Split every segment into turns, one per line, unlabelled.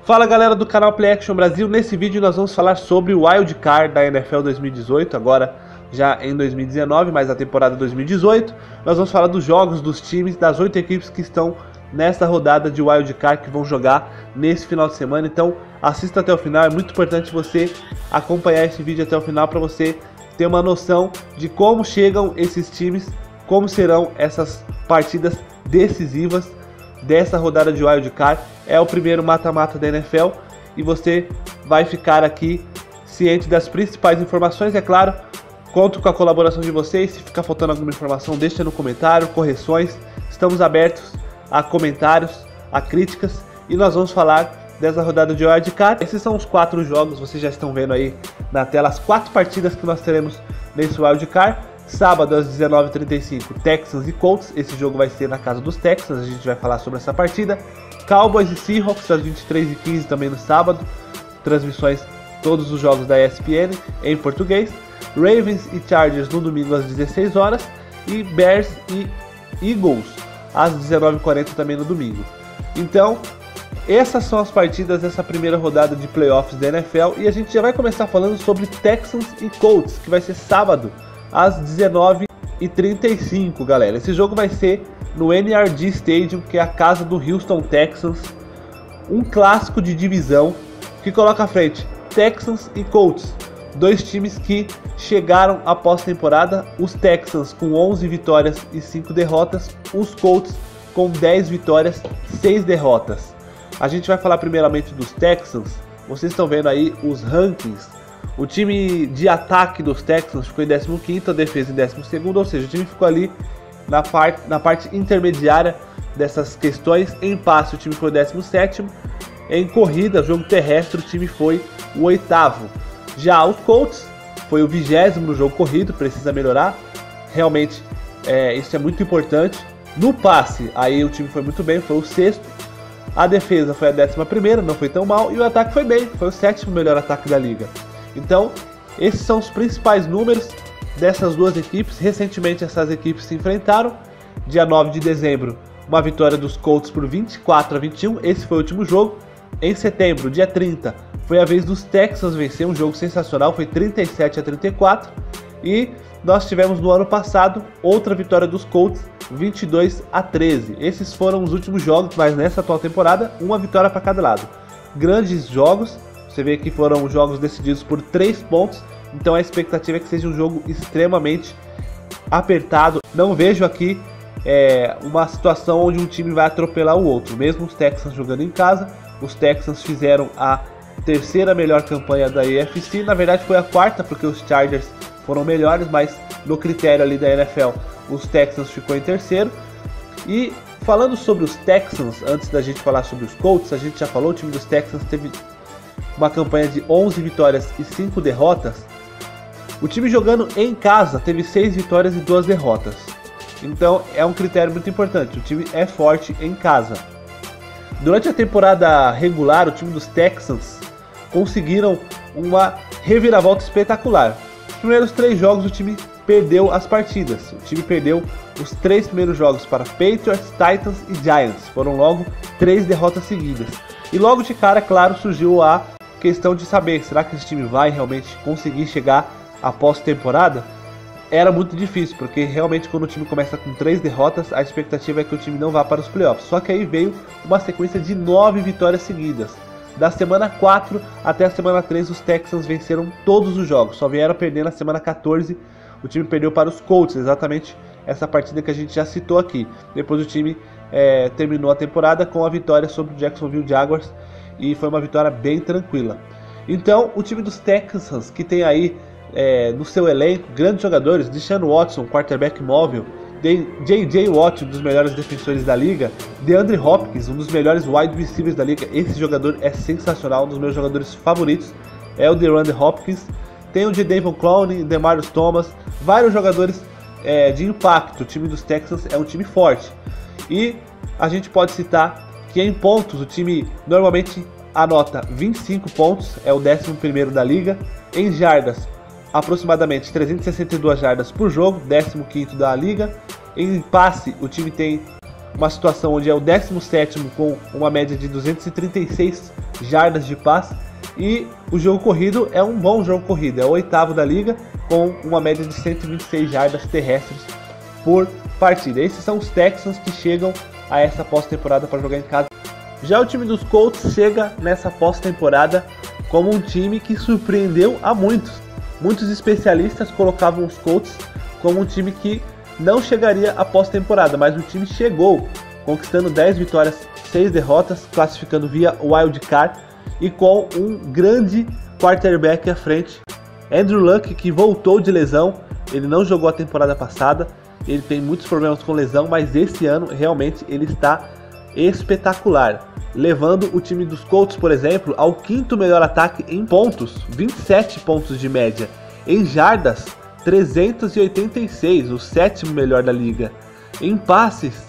Fala galera do canal Play Action Brasil, nesse vídeo nós vamos falar sobre o Wild Card da NFL 2018, agora já em 2019, mas a temporada 2018. Nós vamos falar dos jogos, dos times, das 8 equipes que estão nessa rodada de Wild Card que vão jogar nesse final de semana. Então assista até o final, é muito importante você acompanhar esse vídeo até o final para você ter uma noção de como chegam esses times, como serão essas partidas decisivas dessa rodada de Wild Card. É o primeiro mata-mata da NFL e você vai ficar aqui ciente das principais informações. É claro, conto com a colaboração de vocês. Se ficar faltando alguma informação, deixa no comentário, correções. Estamos abertos a comentários, a críticas, e nós vamos falar dessa rodada de Wild Card. Esses são os 4 jogos, vocês já estão vendo aí na tela as 4 partidas que nós teremos nesse Wild Card. Sábado às 19h35, Texans e Colts. Esse jogo vai ser na casa dos Texans, a gente vai falar sobre essa partida. Cowboys e Seahawks às 23h15 também no sábado. Transmissões, todos os jogos da ESPN em português. Ravens e Chargers no domingo às 16 horas. E Bears e Eagles às 19h40 também no domingo. Então, essas são as partidas dessa primeira rodada de playoffs da NFL. E a gente já vai começar falando sobre Texans e Colts, que vai ser sábado às 19h35, galera. Esse jogo vai ser no NRG Stadium, que é a casa do Houston Texans. Um clássico de divisão que coloca à frente Texans e Colts, dois times que chegaram à pós-temporada. Os Texans com 11 vitórias e 5 derrotas, os Colts com 10 vitórias, 6 derrotas. A gente vai falar primeiramente dos Texans. Vocês estão vendo aí os rankings. O time de ataque dos Texans ficou em 15º, a defesa em 12º, ou seja, o time ficou ali na parte intermediária dessas questões. Em passe o time foi o 17º, em corrida, jogo terrestre, o time foi o 8º. Já os Colts foi o 20º no jogo corrido, precisa melhorar, realmente isso é muito importante. No passe, aí o time foi muito bem, foi o 6º. A defesa foi a 11ª, não foi tão mal, e o ataque foi bem, foi o 7º melhor ataque da liga. Então, esses são os principais números dessas duas equipes. Recentemente essas equipes se enfrentaram. Dia 9 de dezembro, uma vitória dos Colts por 24-21. Esse foi o último jogo. Em setembro, dia 30, foi a vez dos Texans vencer, um jogo sensacional, foi 37-34. E nós tivemos no ano passado outra vitória dos Colts, 22-13. Esses foram os últimos jogos, mas nessa atual temporada, uma vitória para cada lado. Grandes jogos. Você vê que foram jogos decididos por 3 pontos, então a expectativa é que seja um jogo extremamente apertado. Não vejo aqui uma situação onde um time vai atropelar o outro. Mesmo os Texans jogando em casa, os Texans fizeram a 3ª melhor campanha da AFC. Na verdade foi a 4ª, porque os Chargers foram melhores, mas no critério ali da NFL, os Texans ficou em 3º. E falando sobre os Texans, antes da gente falar sobre os Colts, a gente já falou, o time dos Texans teve uma campanha de 11 vitórias e 5 derrotas. O time jogando em casa teve 6 vitórias e 2 derrotas. Então é um critério muito importante, o time é forte em casa. Durante a temporada regular, o time dos Texans conseguiram uma reviravolta espetacular. Nos primeiros 3 jogos o time perdeu as partidas. O time perdeu os 3 primeiros jogos para Patriots, Titans e Giants. Foram logo 3 derrotas seguidas. E logo de cara, claro, surgiu a questão de saber, será que esse time vai realmente conseguir chegar à pós-temporada? Era muito difícil, porque realmente quando o time começa com 3 derrotas, a expectativa é que o time não vá para os playoffs. Só que aí veio uma sequência de 9 vitórias seguidas. Da semana 4 até a semana 3, os Texans venceram todos os jogos, só vieram perder na semana 14, o time perdeu para os Colts, exatamente essa partida que a gente já citou aqui. Depois o time terminou a temporada com a vitória sobre o Jacksonville Jaguars, e foi uma vitória bem tranquila. Então o time dos Texans, que tem aí no seu elenco grandes jogadores, Deshaun Watson, quarterback móvel, J.J. Watt, um dos melhores defensores da liga, DeAndre Hopkins, um dos melhores wide receivers da liga. Esse jogador é sensacional, um dos meus jogadores favoritos é o DeAndre Hopkins. Tem o Jadeveon Clowney, Demaryius Thomas, vários jogadores de impacto. O time dos Texans é um time forte. E a gente pode citar que em pontos o time normalmente anota 25 pontos, é o 11º da liga. Em jardas, aproximadamente 362 jardas por jogo, 15º da liga. Em passe, o time tem uma situação onde é o 17º com uma média de 236 jardas de passe. E o jogo corrido é um bom jogo corrido, é o 8º da liga com uma média de 126 jardas terrestres por partida. Esses são os Texans que chegam a essa pós-temporada para jogar em casa. Já o time dos Colts chega nessa pós-temporada como um time que surpreendeu a muitos. Muitos especialistas colocavam os Colts como um time que não chegaria à pós-temporada, mas o time chegou, conquistando 10 vitórias, 6 derrotas, classificando via Wild Card e com um grande quarterback à frente. Andrew Luck, que voltou de lesão, ele não jogou a temporada passada, ele tem muitos problemas com lesão, mas esse ano realmente ele está espetacular, levando o time dos Colts, por exemplo, ao 5º melhor ataque em pontos, 27 pontos de média, em jardas, 386, o 7º melhor da liga. Em passes,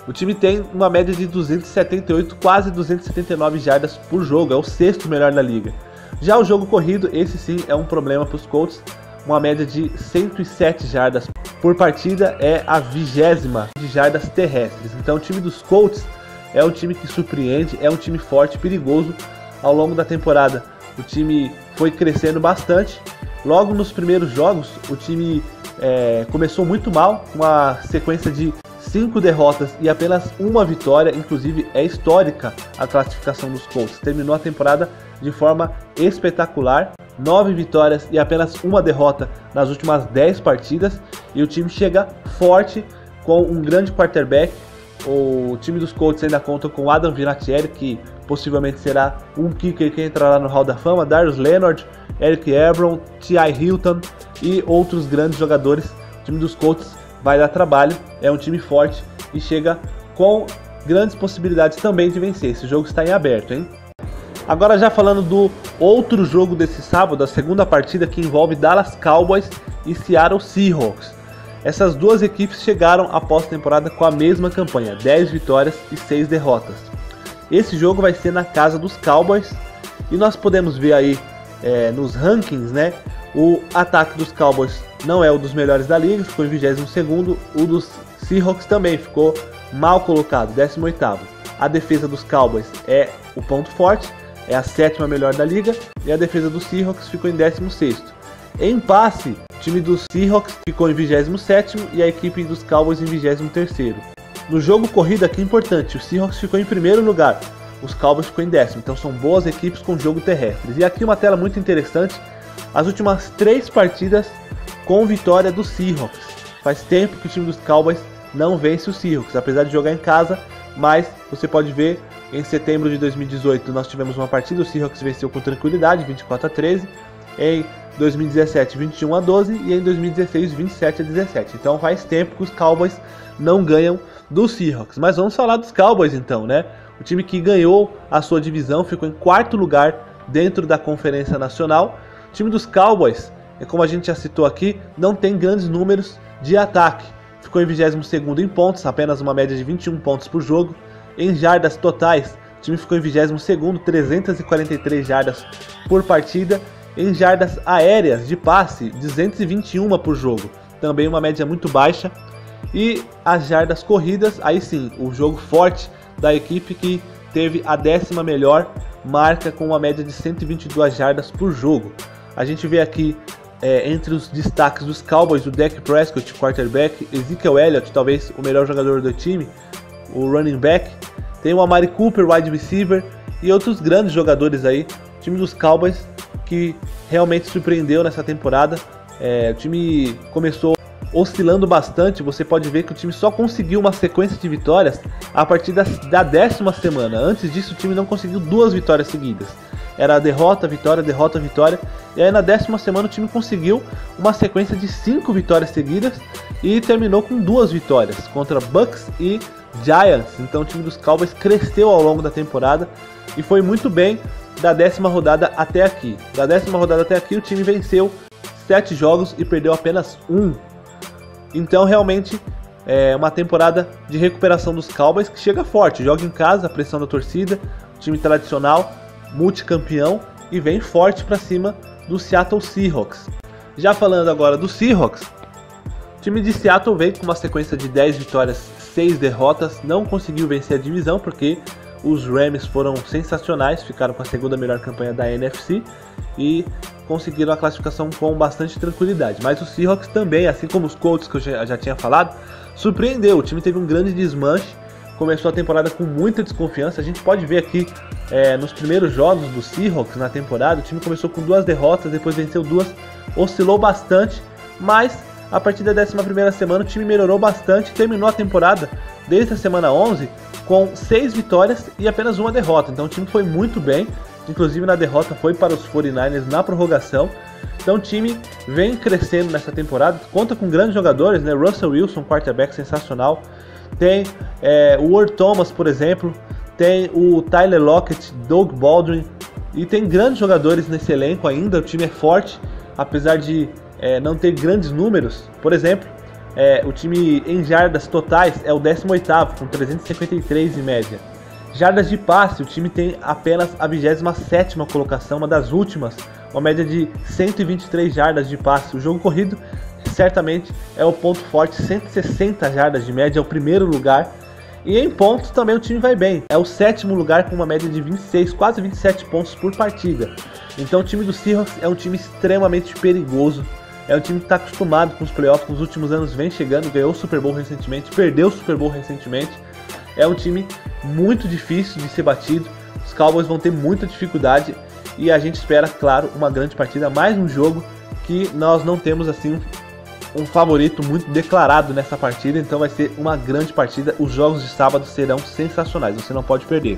o time tem uma média de 278, quase 279 jardas por jogo, é o 6º melhor da liga. Já o jogo corrido, esse sim é um problema para os Colts, uma média de 107 jardas por partida, é a 20ª de jardas terrestres. Então o time dos Colts é um time que surpreende, é um time forte, perigoso. Ao longo da temporada o time foi crescendo bastante. Logo nos primeiros jogos o time começou muito mal, com uma sequência de 5 derrotas e apenas uma vitória. Inclusive é histórica a classificação dos Colts, terminou a temporada de forma espetacular, 9 vitórias e apenas uma derrota nas últimas 10 partidas, e o time chega forte com um grande quarterback. O time dos Colts ainda conta com Adam Vinatieri, que possivelmente será um kicker que entrará no Hall da Fama, Darius Leonard, Eric Ebron, T.Y. Hilton e outros grandes jogadores. O time dos Colts vai dar trabalho, é um time forte e chega com grandes possibilidades também de vencer. Esse jogo está em aberto, hein? Agora já falando do outro jogo desse sábado, a segunda partida, que envolve Dallas Cowboys e Seattle Seahawks. Essas duas equipes chegaram à pós-temporada com a mesma campanha, 10 vitórias e 6 derrotas. Esse jogo vai ser na casa dos Cowboys e nós podemos ver aí nos rankings, né? O ataque dos Cowboys não é o dos melhores da liga, ficou em 22º, o dos Seahawks também ficou mal colocado, 18º. A defesa dos Cowboys é o ponto forte, é a 7ª melhor da liga, e a defesa dos Seahawks ficou em 16º. Em passe, o time dos Seahawks ficou em 27º e a equipe dos Cowboys em 23º. No jogo corrido aqui é importante, o Seahawks ficou em primeiro lugar, os Cowboys ficou em 10º, então são boas equipes com jogo terrestre. E aqui uma tela muito interessante, as últimas 3 partidas com vitória dos Seahawks. Faz tempo que o time dos Cowboys não vence os Seahawks, apesar de jogar em casa, mas você pode ver, em setembro de 2018 nós tivemos uma partida, o Seahawks venceu com tranquilidade, 24-13, em 2017 21-12 e em 2016 27-17. Então faz tempo que os Cowboys não ganham dos Seahawks. Mas vamos falar dos Cowboys então, né? O time que ganhou a sua divisão ficou em 4º lugar dentro da Conferência Nacional. O time dos Cowboys, como a gente já citou aqui, não tem grandes números de ataque. Ficou em 22º em pontos, apenas uma média de 21 pontos por jogo. Em jardas totais, o time ficou em 22º, 343 jardas por partida. Em jardas aéreas de passe, 221 por jogo, também uma média muito baixa. E as jardas corridas, aí sim, o jogo forte da equipe, que teve a 10ª melhor marca com uma média de 122 jardas por jogo. A gente vê aqui entre os destaques dos Cowboys, o Dak Prescott, quarterback, Ezekiel Elliott, talvez o melhor jogador do time, o running back, tem o Amari Cooper, wide receiver, e outros grandes jogadores aí. O time dos Cowboys que realmente surpreendeu nessa temporada. O time começou oscilando bastante, você pode ver que o time só conseguiu uma sequência de vitórias a partir da 10ª semana. Antes disso o time não conseguiu 2 vitórias seguidas, era derrota, vitória, derrota, vitória, e aí na 10ª semana o time conseguiu uma sequência de 5 vitórias seguidas e terminou com 2 vitórias contra Bucks e Giants. Então o time dos Cowboys cresceu ao longo da temporada e foi muito bem da 10ª rodada até aqui. Da 10ª rodada até aqui o time venceu 7 jogos e perdeu apenas 1. Então realmente é uma temporada de recuperação dos Cowboys, que chega forte, joga em casa, a pressão da torcida, time tradicional, multicampeão, e vem forte para cima do Seattle Seahawks. Já falando agora do Seahawks, o time de Seattle veio com uma sequência de 10 vitórias 6 derrotas, não conseguiu vencer a divisão porque os Rams foram sensacionais, ficaram com a segunda melhor campanha da NFC e conseguiram a classificação com bastante tranquilidade. Mas o Seahawks também, assim como os Colts que eu já tinha falado, surpreendeu. O time teve um grande desmanche, começou a temporada com muita desconfiança. A gente pode ver aqui nos primeiros jogos do Seahawks na temporada, o time começou com 2 derrotas, depois venceu 2, oscilou bastante, mas a partir da 11ª semana o time melhorou bastante, terminou a temporada desde a semana 11 com 6 vitórias e apenas 1 derrota. Então o time foi muito bem, inclusive na derrota foi para os 49ers na prorrogação. Então o time vem crescendo nessa temporada, conta com grandes jogadores, né? Russell Wilson, quarterback sensacional, tem o Earl Thomas, por exemplo, tem o Tyler Lockett, Doug Baldwin, e tem grandes jogadores nesse elenco ainda. O time é forte, apesar de não ter grandes números. Por exemplo, o time em jardas totais é o 18º, com 353 em média. Jardas de passe, o time tem apenas a 27ª colocação, uma das últimas, uma média de 123 jardas de passe. O jogo corrido certamente é o ponto forte, 160 jardas de média, é o primeiro lugar. E em pontos também o time vai bem, é o 7º lugar com uma média de 26, quase 27 pontos por partida. Então o time do Seahawks é um time extremamente perigoso. É um time que está acostumado com os playoffs, nos últimos anos vem chegando, ganhou o Super Bowl recentemente, perdeu o Super Bowl recentemente. É um time muito difícil de ser batido, os Cowboys vão ter muita dificuldade e a gente espera, claro, uma grande partida, mais um jogo que nós não temos assim um favorito muito declarado nessa partida, então vai ser uma grande partida. Os jogos de sábado serão sensacionais, você não pode perder.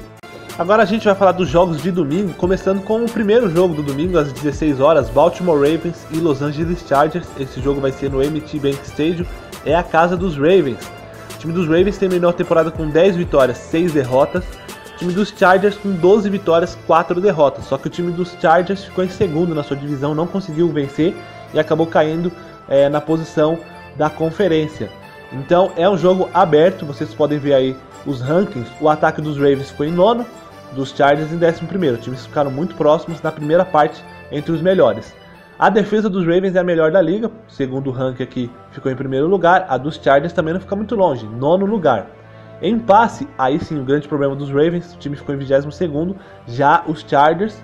Agora a gente vai falar dos jogos de domingo, começando com o primeiro jogo do domingo às 16 horas, Baltimore Ravens e Los Angeles Chargers. Esse jogo vai ser no M&T Bank Stadium, é a casa dos Ravens. O time dos Ravens terminou a temporada com 10 vitórias, 6 derrotas. O time dos Chargers com 12 vitórias, 4 derrotas. Só que o time dos Chargers ficou em segundo na sua divisão, não conseguiu vencer e acabou caindo na posição da conferência. Então é um jogo aberto, vocês podem ver aí os rankings. O ataque dos Ravens ficou em 9º, dos Chargers em 11º. Os times ficaram muito próximos na primeira parte entre os melhores. A defesa dos Ravens é a melhor da liga, segundo o ranking aqui ficou em primeiro lugar. A dos Chargers também não fica muito longe, 9º lugar. Em passe, aí sim o grande problema dos Ravens, o time ficou em 22º. Já os Chargers,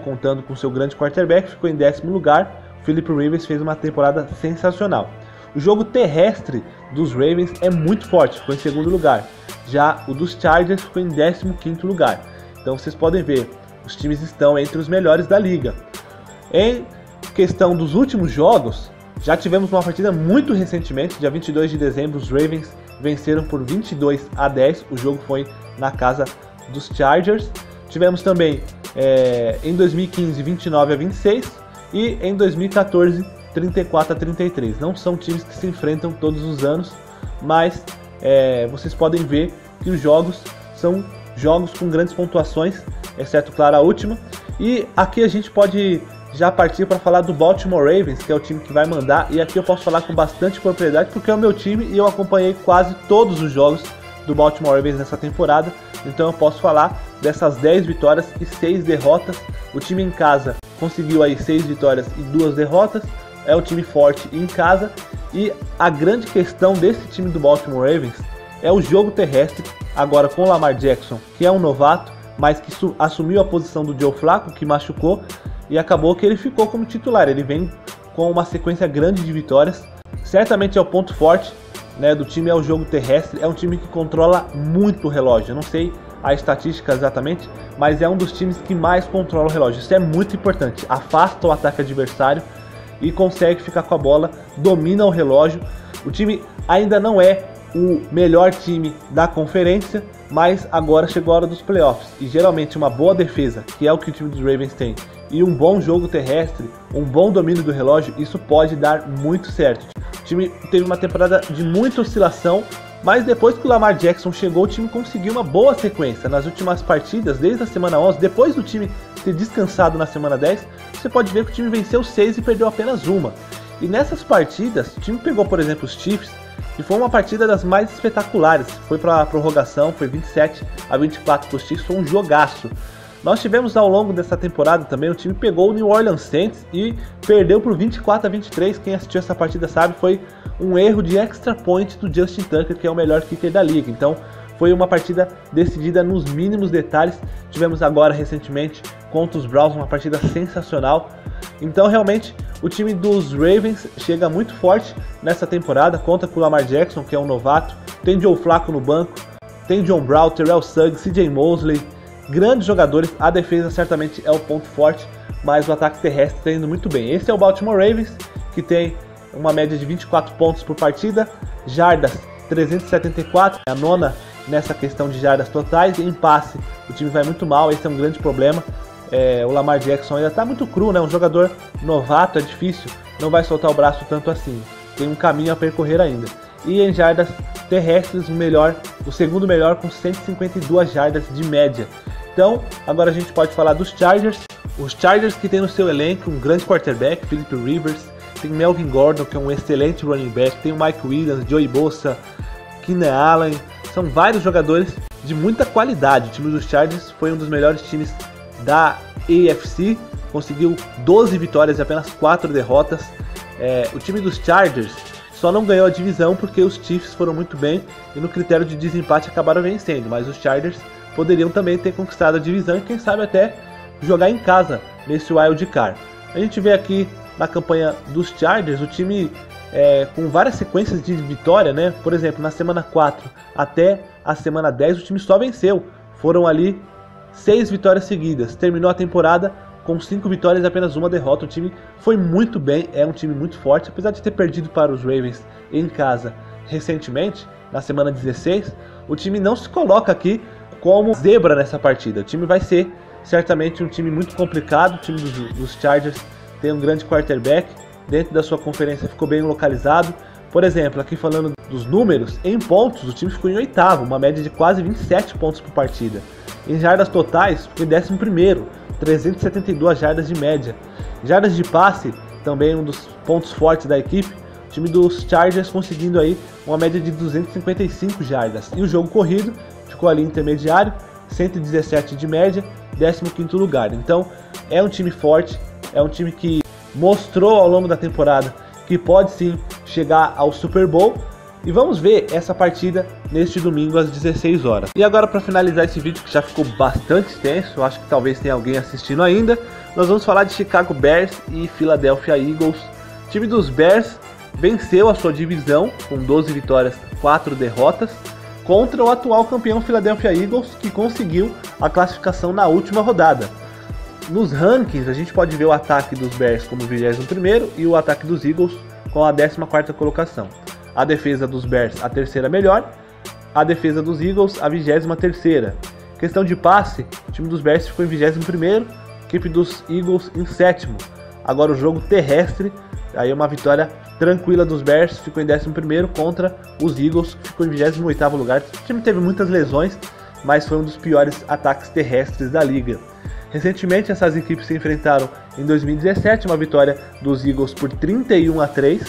contando com seu grande quarterback, ficou em 10º lugar. Philip Rivers fez uma temporada sensacional. O jogo terrestre dos Ravens é muito forte, ficou em 2º lugar. Já o dos Chargers ficou em 15º lugar. Então vocês podem ver, os times estão entre os melhores da liga. Em questão dos últimos jogos, já tivemos uma partida muito recentemente, dia 22 de dezembro, os Ravens venceram por 22-10, o jogo foi na casa dos Chargers. Tivemos também em 2015 29-26 e em 2014 34-33. Não são times que se enfrentam todos os anos, mas vocês podem ver que os jogos são jogos com grandes pontuações, exceto, claro, a última. E aqui a gente pode já partir para falar do Baltimore Ravens, que é o time que vai mandar, e aqui eu posso falar com bastante propriedade porque é o meu time e eu acompanhei quase todos os jogos do Baltimore Ravens nessa temporada, então eu posso falar dessas 10 vitórias e 6 derrotas. O time em casa conseguiu aí 6 vitórias e 2 derrotas, é um time forte em casa, e a grande questão desse time do Baltimore Ravens é o jogo terrestre, agora com o Lamar Jackson, que é um novato, mas que assumiu a posição do Joe Flacco, que machucou, e acabou que ele ficou como titular. Ele vem com uma sequência grande de vitórias, certamente é o ponto forte do time, é o jogo terrestre. É um time que controla muito o relógio, eu não sei a estatística exatamente, mas é um dos times que mais controla o relógio. Isso é muito importante, afasta o ataque adversário e consegue ficar com a bola, domina o relógio. O time ainda não é o melhor time da conferência, mas agora chegou a hora dos playoffs, e geralmente uma boa defesa, que é o que o time dos Ravens tem, e um bom jogo terrestre, um bom domínio do relógio, isso pode dar muito certo. O time teve uma temporada de muita oscilação, mas depois que o Lamar Jackson chegou, o time conseguiu uma boa sequência nas últimas partidas, desde a semana 11, depois do time ter descansado na semana 10, você pode ver que o time venceu 6 e perdeu apenas uma. E nessas partidas, o time pegou, por exemplo, os Chiefs, e foi uma partida das mais espetaculares. Foi para a prorrogação, foi 27-24 para os Chiefs, foi um jogaço. Nós tivemos ao longo dessa temporada também, o time pegou o New Orleans Saints e perdeu por 24-23. Quem assistiu essa partida sabe, foi um erro de extra point do Justin Tucker, que é o melhor kicker da liga. Então foi uma partida decidida nos mínimos detalhes. Tivemos agora recentemente contra os Browns uma partida sensacional. Então realmente o time dos Ravens chega muito forte nessa temporada. Conta com o Lamar Jackson, que é um novato, tem Joe Flacco no banco, tem John Brown, Terrell Suggs, CJ Mosley, grandes jogadores. A defesa certamente é o ponto forte, mas o ataque terrestre está indo muito bem. Esse é o Baltimore Ravens, que tem uma média de 24 pontos por partida, jardas 374, a nona nessa questão de jardas totais. Em passe o time vai muito mal, esse é um grande problema. O Lamar Jackson ainda está muito cru, né? Um jogador novato, é difícil, não vai soltar o braço tanto assim, tem um caminho a percorrer ainda. E em jardas terrestres, o segundo melhor, com 152 jardas de média. Então, agora a gente pode falar dos Chargers. Os Chargers, que tem no seu elenco um grande quarterback, Philip Rivers, tem Melvin Gordon, que é um excelente running back, tem o Mike Williams, Joey Bosa, Keenan Allen, são vários jogadores de muita qualidade. O time dos Chargers foi um dos melhores times da AFC, conseguiu 12 vitórias e apenas 4 derrotas. O time dos Chargers só não ganhou a divisão porque os Chiefs foram muito bem e no critério de desempate acabaram vencendo, mas os Chargers poderiam também ter conquistado a divisão e quem sabe até jogar em casa nesse Wild Card. A gente vê aqui na campanha dos Chargers o time com várias sequências de vitória, né? Por exemplo, na semana 4 até a semana 10 o time só venceu, foram ali 6 vitórias seguidas, terminou a temporada com 5 vitórias e apenas uma derrota. O time foi muito bem, é um time muito forte, apesar de ter perdido para os Ravens em casa recentemente, na semana 16, o time não se coloca aqui como zebra nessa partida. O time vai ser certamente um time muito complicado. O time dos Chargers tem um grande quarterback, dentro da sua conferência ficou bem localizado. Por exemplo, aqui falando dos números, em pontos o time ficou em oitavo, uma média de quase 27 pontos por partida. Em jardas totais, ficou em 11º, 372 jardas de média. Jardas de passe, também um dos pontos fortes da equipe. O time dos Chargers conseguindo aí uma média de 255 jardas. E o jogo corrido ficou ali intermediário, 117 de média, 15º lugar. Então é um time forte, é um time que mostrou ao longo da temporada que pode sim chegar ao Super Bowl. E vamos ver essa partida neste domingo às 16 horas. E agora, para finalizar esse vídeo que já ficou bastante extenso, acho que talvez tenha alguém assistindo ainda, nós vamos falar de Chicago Bears e Philadelphia Eagles. O time dos Bears venceu a sua divisão com 12 vitórias, 4 derrotas, contra o atual campeão Philadelphia Eagles, que conseguiu a classificação na última rodada. Nos rankings, a gente pode ver o ataque dos Bears como o 21º e o ataque dos Eagles com a 14ª colocação. A defesa dos Bears, a terceira melhor. A defesa dos Eagles, a 23ª. Questão de passe, o time dos Bears ficou em 21º, a equipe dos Eagles em 7º. Agora o jogo terrestre, aí uma vitória tranquila dos Bears, ficou em 11º contra os Eagles, que ficou em 28º lugar. O time teve muitas lesões, mas foi um dos piores ataques terrestres da liga. Recentemente essas equipes se enfrentaram em 2017, uma vitória dos Eagles por 31-3.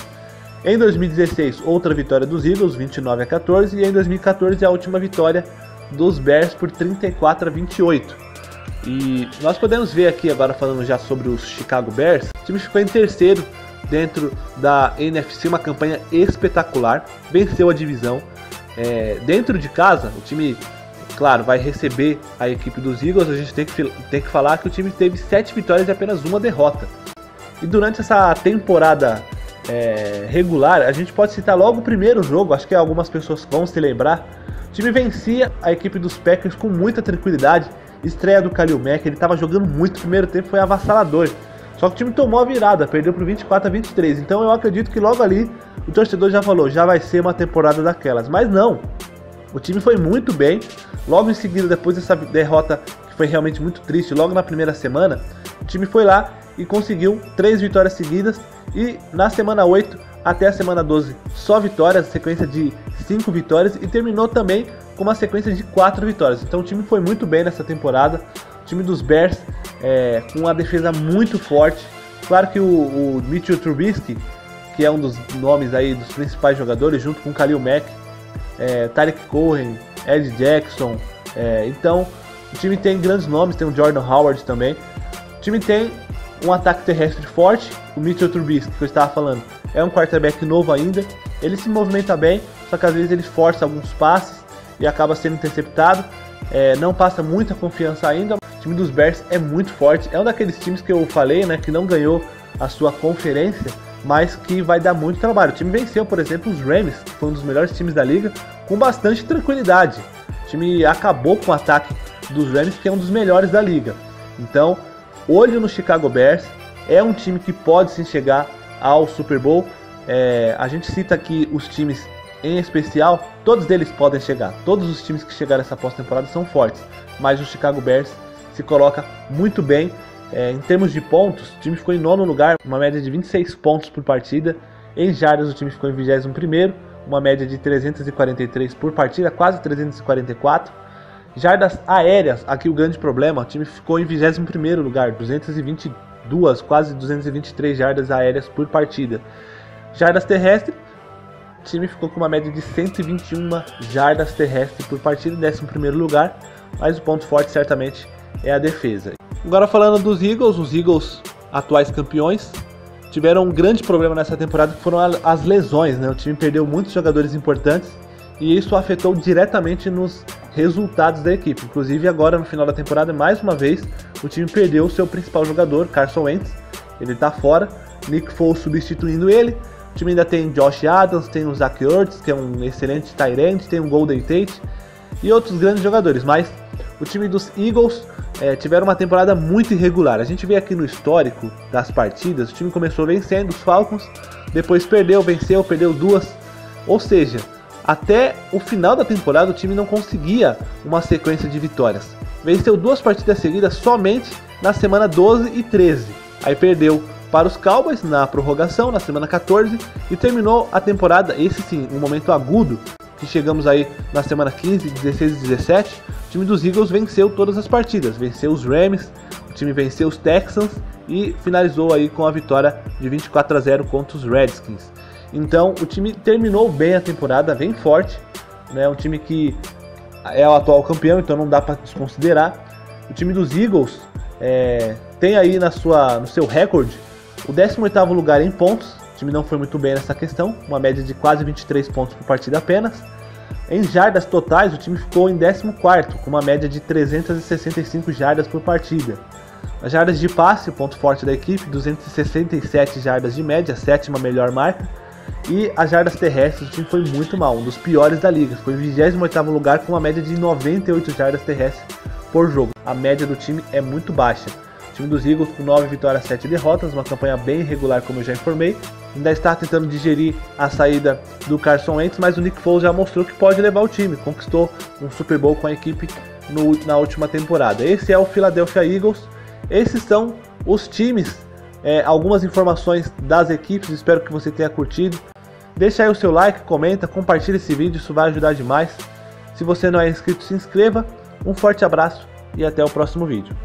Em 2016, outra vitória dos Eagles, 29-14, e em 2014 a última vitória dos Bears por 34-28. E nós podemos ver aqui agora falando já sobre os Chicago Bears, o time ficou em terceiro dentro da NFC, uma campanha espetacular, venceu a divisão. Dentro de casa, o time, claro, vai receber a equipe dos Eagles. A gente tem que falar que o time teve 7 vitórias e apenas uma derrota. E durante essa temporada regular, a gente pode citar logo o primeiro jogo, acho que algumas pessoas vão se lembrar. O time vencia a equipe dos Packers com muita tranquilidade. Estreia do Khalil Mack, ele estava jogando muito, o primeiro tempo foi avassalador. Só que o time tomou a virada, perdeu por 24-23. Então eu acredito que logo ali o torcedor já falou, já vai ser uma temporada daquelas. Mas não, o time foi muito bem. Logo em seguida, depois dessa derrota que foi realmente muito triste, logo na primeira semana, o time foi lá e conseguiu 3 vitórias seguidas. E na semana 8 até a semana 12 só vitórias, sequência de 5 vitórias, e terminou também com uma sequência de 4 vitórias. Então o time foi muito bem nessa temporada. O time dos Bears com uma defesa muito forte. Claro que o Mitchell Trubisky, que é um dos nomes aí dos principais jogadores, junto com o Khalil Mack, Tariq Cohen, Ed Jackson, então O time tem grandes nomes, tem o Jordan Howard também. O time tem um ataque terrestre forte. O Mitchell Trubisky, que eu estava falando, é um quarterback novo ainda. Ele se movimenta bem, só que às vezes ele força alguns passes e acaba sendo interceptado. Não passa muita confiança ainda. O time dos Bears é muito forte. É um daqueles times que eu falei, né, que não ganhou a sua conferência, mas que vai dar muito trabalho. O time venceu, por exemplo, os Rams, que foi um dos melhores times da liga, com bastante tranquilidade. O time acabou com o ataque dos Rams, que é um dos melhores da liga. Então, olho no Chicago Bears. É um time que pode sim chegar ao Super Bowl. A gente cita aqui os times em especial, todos eles podem chegar. Todos os times que chegaram essa pós-temporada são fortes, mas o Chicago Bears se coloca muito bem. Em termos de pontos, o time ficou em 9º lugar, uma média de 26 pontos por partida. Em jardas, o time ficou em 21º, uma média de 343 por partida, quase 344. Jardas aéreas, aqui o grande problema, o time ficou em 21º lugar, 222, quase 223 jardas aéreas por partida. Jardas terrestres, o time ficou com uma média de 121 jardas terrestres por partida, em 11º lugar, mas o ponto forte certamente é a defesa. Agora falando dos Eagles, os Eagles atuais campeões tiveram um grande problema nessa temporada, que foram as lesões, né? O time perdeu muitos jogadores importantes e isso afetou diretamente nos resultados da equipe. Inclusive agora no final da temporada, mais uma vez, o time perdeu o seu principal jogador, Carson Wentz. Ele está fora, Nick Foles substituindo ele. O time ainda tem Josh Adams, tem o Zach Ertz, que é um excelente tight end, tem o Golden Tate e outros grandes jogadores, mas o time dos Eagles tiveram uma temporada muito irregular. A gente vê aqui no histórico das partidas, o time começou vencendo os Falcons, depois perdeu, venceu, perdeu duas, ou seja, até o final da temporada o time não conseguia uma sequência de vitórias. Venceu 2 partidas seguidas somente na semana 12 e 13, aí perdeu para os Cowboys na prorrogação, na semana 14, e terminou a temporada, esse sim, um momento agudo, que chegamos aí na semana 15, 16 e 17, o time dos Eagles venceu todas as partidas, venceu os Rams, o time venceu os Texans e finalizou aí com a vitória de 24-0 contra os Redskins. Então o time terminou bem a temporada, bem forte, né? Um time que é o atual campeão, então não dá para desconsiderar. O time dos Eagles tem aí no seu recorde o 18º lugar em pontos. O time não foi muito bem nessa questão, uma média de quase 23 pontos por partida apenas. Em jardas totais, o time ficou em 14º, com uma média de 365 jardas por partida. As jardas de passe, o ponto forte da equipe, 267 jardas de média, 7ª melhor marca. E as jardas terrestres, o time foi muito mal, um dos piores da liga. Ficou em 28º lugar, com uma média de 98 jardas terrestres por jogo. A média do time é muito baixa. O time dos Eagles com 9 vitórias, 7 derrotas, uma campanha bem irregular, como eu já informei. Ainda está tentando digerir a saída do Carson Wentz, mas o Nick Foles já mostrou que pode levar o time. Conquistou um Super Bowl com a equipe na última temporada. Esse é o Philadelphia Eagles. Esses são os times, algumas informações das equipes. Espero que você tenha curtido. Deixa aí o seu like, comenta, compartilha esse vídeo, isso vai ajudar demais. Se você não é inscrito, se inscreva. Um forte abraço e até o próximo vídeo.